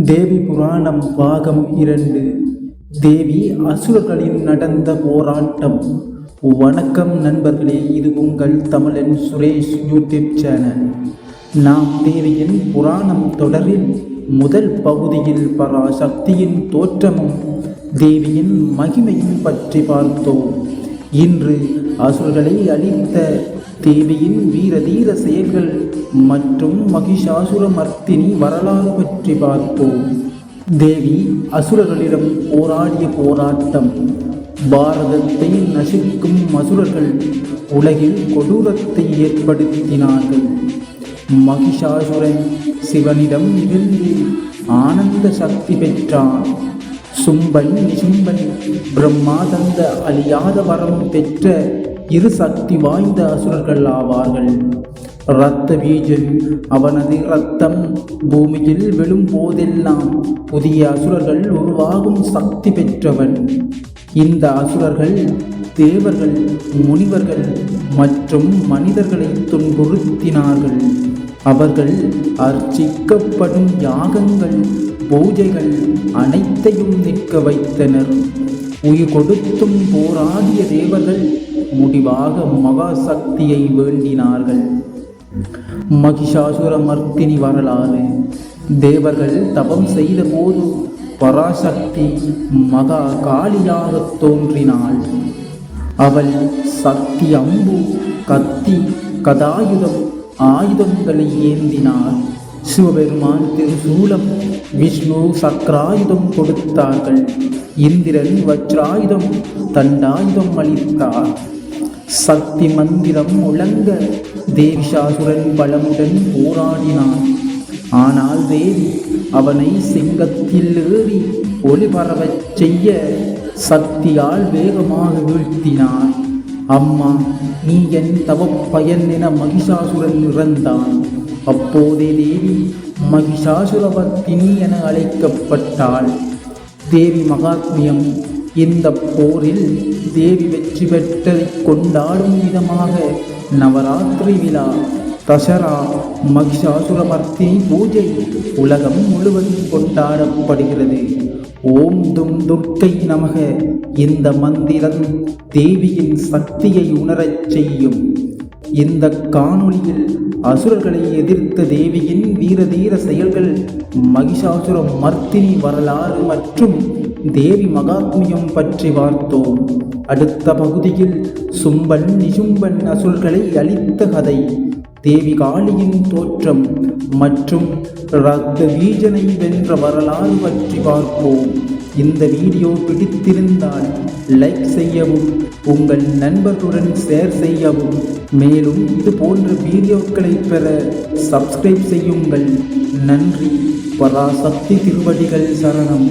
தேவி புராணம் பாகம் 2. தேவி அசுரர்களின் நடந்த போராட்டம். வணக்கம் நண்பர்களே, இது உங்கள் தமிழன் சுரேஷ் யூடியூப் சேனல். நாம் தேவியின் புராணம் தொடரில் முதல் பகுதியில் பராசக்தியின் தோற்றமும் தேவியின் மகிமையும் பற்றி பார்த்தோம். இன்று அசுரர்களை அழித்த தேவியின் வீரதீர செயல்கள் மற்றும் மகிஷாசுரமர்த்தினி வரலாறு பற்றி பார்ப்போம். தேவி அசுரர்களிடம் போராடிய போராட்டம். பாரதத்தை நசுக்கும் அசுரர்கள் உலகில் கொடூரத்தை ஏற்படுத்தினார்கள். மகிஷாசுரன் சிவனிடம் இருந்து ஆனந்த சக்தி பெற்றான். சும்பன் நிசும்பன் பிரம்மா தந்த அழியாத வரம் பெற்ற இரு சக்தி வாய்ந்த அசுரர்கள் ஆவார்கள். இரத்த பீஜன் அவனது இரத்தம் பூமியில் விழும் போதெல்லாம் புதிய அசுரர்கள் உருவாகும் சக்தி பெற்றவன். இந்த அசுரர்கள் தேவர்கள், முனிவர்கள் மற்றும் மனிதர்களை துன்புறுத்தினார்கள். அவர்கள் அர்ச்சிக்கப்படும் யாகங்கள், பூஜைகள் அனைத்தையும் நிற்க வைத்தனர். உயிர் கொடுத்தும் போராடிய தேவர்கள் முடிவாக மகா சக்தியை வேண்டினார்கள். மகிஷாசுரமர்த்தினி வரலாறு. தேவர்கள் தபம் செய்த போது பராசக்தி மகா காளியாக தோன்றினாள். அவள் சக்தி அம்பு, கத்தி, கதாயுதம் ஆயுதங்களை ஏந்தினார். சிவபெருமான் திருசூலம், விஷ்ணு சக்கராயுதம் கொடுத்தார்கள். இந்திரன் வஜ்ராயுதம், தண்டாயுதம் அளித்தார். சக்தி மந்திரம் முழங்க தேவிஷாசுரன் பலமுடன் போராடினான். ஆனால் தேவி அவனை சிங்கத்தில் ஏறி ஒளிபரவச் செய்ய சக்தியால் வேகமாக வீழ்த்தினார். அம்மா, நீ என் தவ பயன் என மகிஷாசுரன் இறந்தான். அப்போதே தேவி மகிஷாசுரவர்த்தினி என அழைக்கப்பட்டாள். தேவி மகாத்மியம். இந்த போரில் தேவி வெற்றி பெற்றதை கொண்டாடும் விதமாக நவராத்திரி விழா, தசரா, மகிஷாசுரமர்த்தினி பூஜை உலகம் முழுவதும் கொண்டாடப்படுகிறது. ஓம் தும் துர்க்கை நமக. இந்த மந்திரம் தேவியின் சக்தியை உணரச் செய்யும். இந்த காணொளியில் அசுரர்களை எதிர்த்த தேவியின் வீரதீர செயல்கள், மகிஷாசுரமர்த்தினி வரலாறு மற்றும் தேவி மகாத்மியம் பற்றி பார்த்தோம். அடுத்த பகுதியில் சும்பன் நிசும்பன் அசுரர்களை அழித்த கதை, தேவி காளியின் தோற்றம் மற்றும் இரத்த பீஜனை வென்ற வரலாறு பற்றி பார்ப்போம். இந்த வீடியோ பிடித்திருந்தால் லைக் செய்யவும், உங்கள் நண்பர்களுடன் ஷேர் செய்யவும், மேலும் இது போன்ற வீடியோக்களை பெற சப்ஸ்கிரைப் செய்யுங்கள். நன்றி. பராசக்தி திருவடிகள் சரணம்.